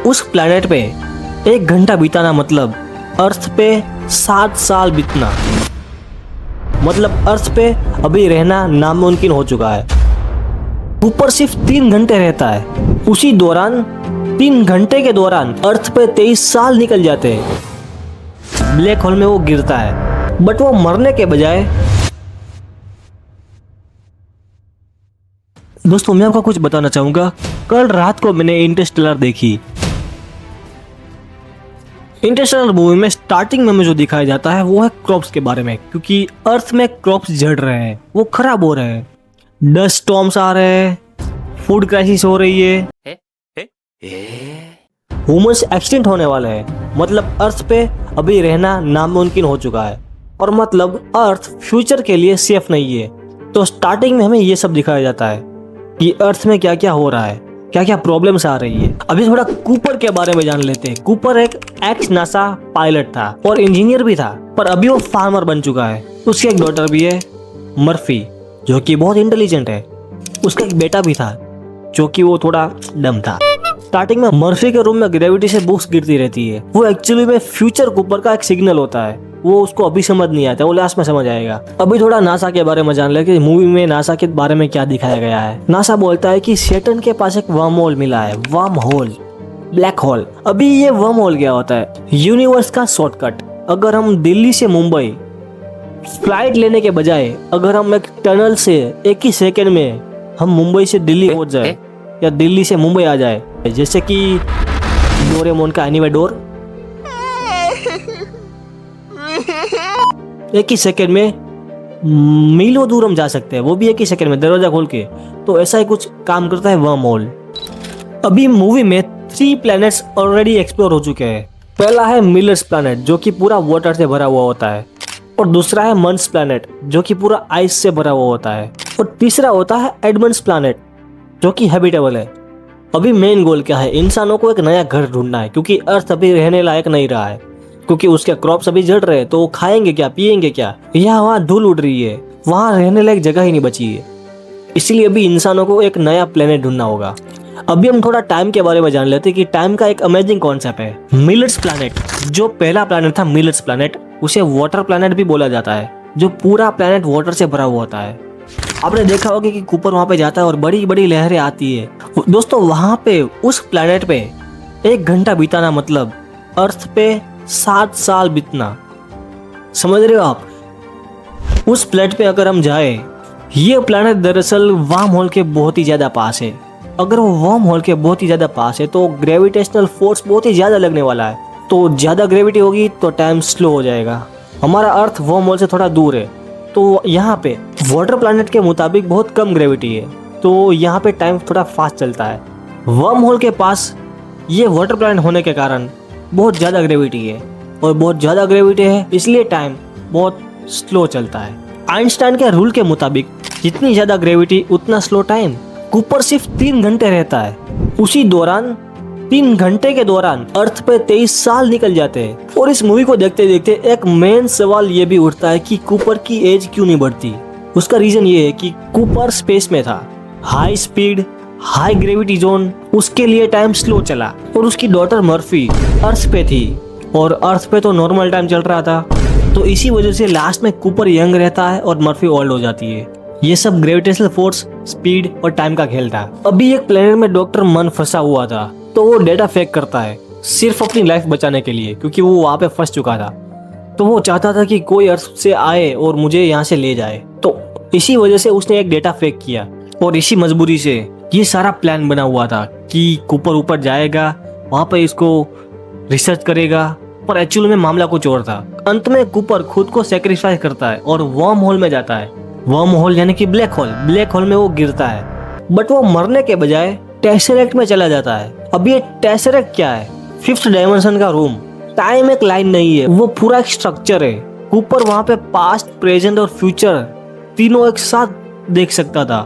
उस प्लेनेट पे 1 घंटा बिताना मतलब अर्थ पे 7 साल बीतना, मतलब अर्थ पे अभी रहना नामुमकिन हो चुका है। कूपर सिर्फ 3 घंटे रहता है, उसी दौरान 3 घंटे के दौरान अर्थ पे 23 साल निकल जाते हैं। ब्लैक होल में वो गिरता है, बट वो मरने के बजाय। दोस्तों मैं आपको कुछ बताना चाहूंगा। कल रात को मैंने इंटरस्टेलर देखी। इंटरस्टेलर मूवी में स्टार्टिंग में जो दिखाया जाता है वो है क्रॉप्स के बारे में, क्योंकि अर्थ में क्रॉप्स झड़ रहे हैं, वो खराब हो रहे हैं, डस्ट स्टॉर्म्स आ रहे हैं, फूड क्राइसिस हो रही है, ह्यूमंस एक्सटिंक्ट होने वाले हैं, मतलब अर्थ पे अभी रहना नामुमकिन हो चुका है, और मतलब अर्थ फ्यूचर के लिए सेफ नहीं है। तो स्टार्टिंग में हमें ये सब दिखाया जाता है कि अर्थ में क्या क्या हो रहा है, क्या क्या प्रॉब्लम्स आ रही है। अभी थोड़ा कूपर के बारे में जान लेते हैं। कूपर एक एक्स नासा पायलट था और इंजीनियर भी था, पर अभी वो फार्मर बन चुका है। उसकी एक डॉटर भी है मर्फी, जो कि बहुत इंटेलिजेंट है। उसका एक बेटा भी था जो कि वो थोड़ा डम था। स्टार्टिंग में मर्फी के रूम में ग्रेविटी से बुक्स गिरती रहती है। वो एक्चुअली में फ्यूचर कूपर का एक सिग्नल होता है, वो उसको अभी समझ नहीं आता, वो लास्ट में समझ आएगा। अभी थोड़ा नासा के बारे में जान ले कि मूवी में नासा के बारे में क्या दिखाया गया है। नासा बोलता है कि सैटर्न के पास एक वर्म होल मिला है, वर्म होल, ब्लैक होल। अभी ये वर्म होल क्या होता है? यूनिवर्स का शॉर्टकट। अगर हम दिल्ली से मुंबई फ्लाइट लेने के बजाय अगर हम एक टनल से 1 ही सेकेंड में हम मुंबई से दिल्ली पहुंच जाए या दिल्ली से मुंबई आ जाए, जैसे कि डोरेमोन का एनीवे डोर, 1 ही सेकेंड में मीलों दूर हम जा सकते हैं, वो भी 1 ही सेकेंड में दरवाजा खोल के। तो ऐसा ही कुछ काम करता है वर्म होल। अभी मूवी में 3 प्लैनेट्स ऑलरेडी एक्सप्लोर हो चुके हैं। पहला है मिलर्स प्लैनेट, जो कि पूरा वाटर से भरा हुआ होता है, और दूसरा है मंस प्लैनेट, जो कि पूरा आइस से भरा हुआ होता है, और तीसरा होता है एडमंड्स प्लैनेट, जो कि हैबिटेबल है। अभी मेन गोल क्या है? इंसानों को एक नया घर ढूंढना है, क्योंकि अर्थ अभी रहने लायक नहीं रहा है, क्योंकि उसके क्रॉप्स अभी जड़ रहे हैं। तो वो खाएंगे क्या, पिएंगे क्या? यहाँ वहाँ धूल उड़ रही है, वहाँ रहने लायक जगह ही नहीं बची है। इसलिए अभी इंसानों को एक नया प्लेनेट ढूंढना होगा। अभी हम थोड़ा टाइम के बारे में जान लेते हैं कि टाइम का एक अमेजिंग कॉन्सेप्ट है। मिलर्स प्लैनेट, जो पहला प्लैनेट था मिलर्स प्लैनेट, उसे वाटर प्लैनेट भी बोला जाता है, जो पूरा प्लैनेट वाटर से भरा हुआ होता है। आपने देखा होगा कि कूपर वहां पे जाता है और बड़ी बड़ी लहरें आती है। दोस्तों वहां पे उस प्लैनेट पे 1 घंटा बिताना मतलब अर्थ पे 7 साल बीतना, समझ रहे हो आप? उस प्लेनेट पे अगर हम जाए, ये प्लैनेट दरअसल वर्म होल के बहुत ही ज्यादा पास है। अगर वो वर्म होल के बहुत ही ज्यादा पास है तो ग्रेविटेशनल फोर्स बहुत ही ज्यादा लगने वाला है। तो ज्यादा ग्रेविटी होगी तो टाइम स्लो हो जाएगा। हमारा अर्थ वर्म होल से थोड़ा दूर है, तो यहाँ पे वाटर प्लैनेट के मुताबिक बहुत कम ग्रेविटी है, तो यहाँ पे टाइम थोड़ा फास्ट चलता है। वर्म होल के पास ये वाटर प्लैनेट होने के कारण बहुत ज़्यादा ग्रेविटी है, और बहुत ज़्यादा ग्रेविटी है इसलिए टाइम बहुत स्लो चलता है। आइंस्टाइन के रूल के मुताबिक जितनी ज़्यादा ग्रेविटी उतना स्लो टाइम। कूपर सिर्फ 3 घंटे रहता है, उसी दौरान 3 घंटे के दौरान अर्थ पे 23 साल निकल जाते हैं। और इस मूवी को देखते देखते एक मेन सवाल ये भी उठता है कि कूपर की एज क्यों नहीं बढ़ती। उसका रीजन ये है कि कूपर स्पेस में था, high speed, high gravity zone, उसके लिए टाइम स्लो चला, और उसकी डॉटर मर्फी अर्थ पे थी, और अर्थ पे तो नॉर्मल टाइम चल रहा था। तो इसी वजह से लास्ट में कूपर यंग रहता है और मर्फी ओल्ड हो जाती है। ये सब ग्रेविटेशनल फोर्स, स्पीड और टाइम का खेल था। अभी एक प्लेनेट में डॉक्टर मन फंसा हुआ था, तो वो डेटा फेक करता है सिर्फ अपनी लाइफ बचाने के लिए, क्योंकि वो वहां पे फंस चुका था। तो वो चाहता था कि कोई अर्थ से आए और मुझे यहाँ से ले जाए। तो इसी वजह से उसने एक डेटा फेक किया, और इसी मजबूरी से ये सारा प्लान बना हुआ था कि कूपर ऊपर जाएगा, वहां पे इसको रिसर्च करेगा, पर एक्चुअल में मामला कुछ और था। अंत में कूपर खुद को सेक्रीफाइस करता है और वर्म होल में जाता है। वर्म होल यानी कि ब्लैक होल, ब्लैक होल में वो गिरता है, बट वो मरने के बजाय टेसरेक्ट में चला जाता है। अब ये टेसरेक्ट क्या है? 5th डायमेंशन का रूम। टाइम एक लाइन नहीं है, वो पूरा एक स्ट्रक्चर है। कूपर वहां पे पास्ट, प्रेजेंट और फ्यूचर तीनों एक साथ देख सकता था।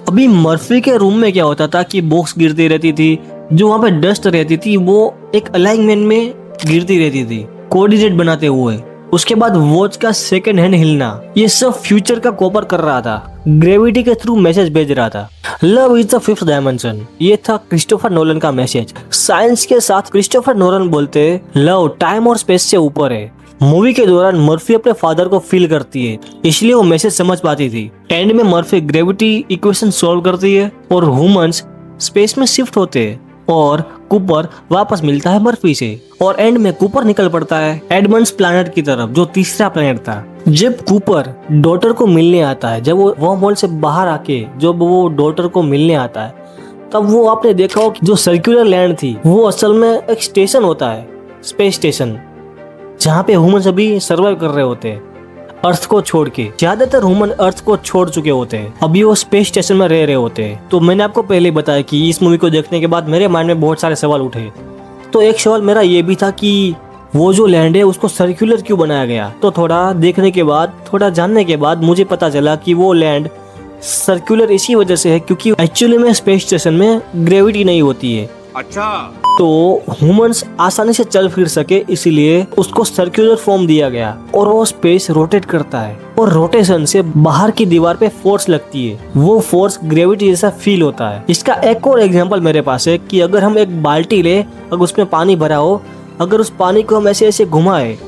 अभी मर्फी के रूम में क्या होता था कि बॉक्स गिरती रहती थी, जो वहां पे डस्ट रहती थी वो एक अलाइनमेंट में गिरती रहती थी, कोऑर्डिनेट बनाते हुए। उसके बाद वॉच का सेकंड हैंड हिलना, ये सब फ्यूचर का कॉपर कर रहा था, ग्रेविटी के थ्रू मैसेज भेज रहा था। Love is the fifth dimension, ये था क्रिस्टोफर नोलन का मैसेज। साइंस के साथ क्रिस्टोफर नोलन बोलते लव टाइम और स्पेस से ऊपर है। मूवी के दौरान मर्फी अपने फादर को फील करती है, इसलिए वो मैसेज समझ पाती थी। एंड में मर्फी ग्रेविटी इक्वेशन सॉल्व करती है और ह्यूमंस स्पेस में शिफ्ट होते हैं और कूपर वापस मिलता है मर्फी से। और एंड में कूपर निकल पड़ता है एडमंड्स प्लैनेट की तरफ, जो तीसरा प्लैनेट था। जब कूपर डॉटर को मिलने आता है, जब वो वर्म होल से बाहर आके जब वो डॉटर को मिलने आता है, तब वो आपने देखा हो कि जो सर्कुलर लैंड थी वो असल में एक स्टेशन होता है, स्पेस स्टेशन, जहाँ पे ह्यूमन अभी सर्वाइव कर रहे होते हैं अर्थ को छोड़ के। ज्यादातर ह्यूमन अर्थ को छोड़ चुके होते हैं, अभी वो स्पेस स्टेशन में रह रहे होते हैं। तो मैंने आपको पहले बताया कि इस मूवी को देखने के बाद मेरे माइंड में बहुत सारे सवाल उठे। तो एक सवाल मेरा ये भी था कि वो जो लैंड है उसको सर्कुलर क्यों बनाया गया। तो थोड़ा देखने के बाद, थोड़ा जानने के बाद मुझे पता चला कि वो लैंड सर्कुलर इसी वजह से है क्योंकि एक्चुअली में स्पेस स्टेशन में ग्रेविटी नहीं होती है। अच्छा, तो ह्यूमंस आसानी से चल फिर सके इसीलिए उसको सर्कुलर फॉर्म दिया गया। और वो स्पेस रोटेट करता है और रोटेशन से बाहर की दीवार पे फोर्स लगती है, वो फोर्स ग्रेविटी जैसा फील होता है। इसका एक और एग्जांपल मेरे पास है कि अगर हम एक बाल्टी ले, अगर उसमें पानी भरा हो, अगर उस पानी को हम ऐसे ऐसे घुमाए,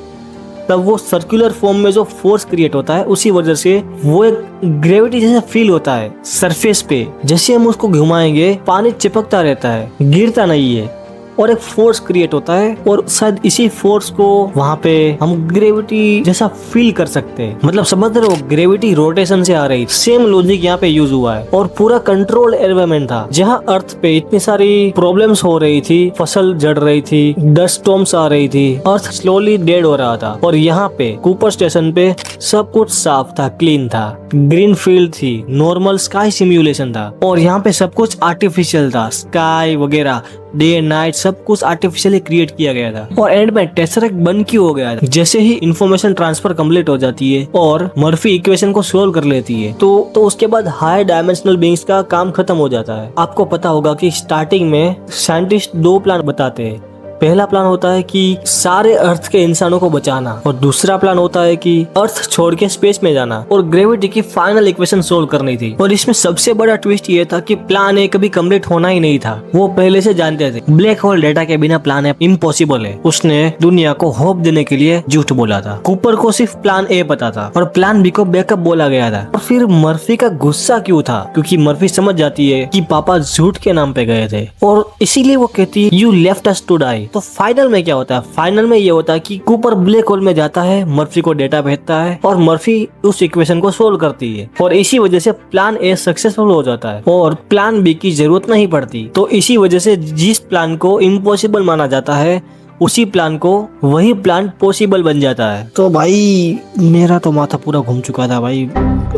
तब वो सर्कुलर फॉर्म में जो फोर्स क्रिएट होता है उसी वजह से वो एक ग्रेविटी जैसा फील होता है सरफेस पे। जैसे हम उसको घुमाएंगे पानी चिपकता रहता है, गिरता नहीं है और एक फोर्स क्रिएट होता है और शायद इसी फोर्स को वहाँ पे हम ग्रेविटी जैसा फील कर सकते हैं। मतलब समझ रहे हो, ग्रेविटी रोटेशन से आ रही। सेम लॉजिक यहाँ पे यूज हुआ है और पूरा कंट्रोल एनवायरनमेंट था। जहाँ अर्थ पे इतनी सारी प्रॉब्लम्स हो रही थी, फसल जड़ रही थी, डस्ट स्टॉर्म्स आ रही थी, अर्थ स्लोली डेड हो रहा था। और यहाँ पे कूपर स्टेशन पे सब कुछ साफ था, क्लीन था, ग्रीन फील्ड थी, नॉर्मल स्काई सिमुलेशन था। और यहाँ पे सब कुछ आर्टिफिशियल था, स्काई वगैरह, डे एंड नाइट सब कुछ आर्टिफिशियली क्रिएट किया गया था। और एंड में टेसरेक्ट बन क्यों हो गया था। जैसे ही इंफॉर्मेशन ट्रांसफर कंप्लीट हो जाती है और मर्फी इक्वेशन को सोल्व कर लेती है तो उसके बाद हाई डायमेंशनल बीइंग्स का काम खत्म हो जाता है। आपको पता होगा कि स्टार्टिंग में साइंटिस्ट दो प्लान बताते हैं। पहला प्लान होता है कि सारे अर्थ के इंसानों को बचाना और दूसरा प्लान होता है कि अर्थ छोड़ के स्पेस में जाना और ग्रेविटी की फाइनल इक्वेशन सोल्व करनी थी। और इसमें सबसे बड़ा ट्विस्ट ये था कि प्लान ए कभी कंप्लीट होना ही नहीं था। वो पहले से जानते थे ब्लैक होल डेटा के बिना प्लान ए इम्पॉसिबल है। उसने दुनिया को होप देने के लिए झूठ बोला था। कूपर को सिर्फ प्लान ए पता था और प्लान बी को बैकअप बोला गया था। और फिर मर्फी का गुस्सा क्यों था, क्योंकि मर्फी समझ जाती है कि पापा झूठ के नाम पे गए थे और इसीलिए वो कहती है you left us to die. तो फाइनल में क्या होता है, फाइनल में ये होता है कि कूपर ब्लैक होल में जाता है, मर्फी को डेटा भेजता है और मर्फी उस इक्वेशन को सोल्व करती है और इसी वजह से प्लान ए सक्सेसफुल हो जाता है और प्लान बी की जरूरत नहीं पड़ती। तो इसी वजह से जिस प्लान को इम्पॉसिबल माना जाता है उसी प्लान को वही प्लान पॉसिबल बन जाता है। तो भाई मेरा तो माथा पूरा घूम चुका था भाई,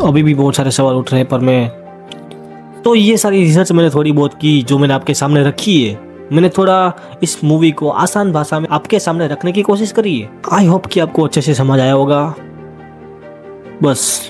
अभी भी बहुत सारे सवाल उठ रहे हैं। पर मैं तो ये सारी रिसर्च मैंने थोड़ी बहुत की जो मैंने आपके सामने रखी है। मैंने थोड़ा इस मूवी को आसान भाषा में आपके सामने रखने की कोशिश करी है। आई होप कि आपको अच्छे से समझ आया होगा। बस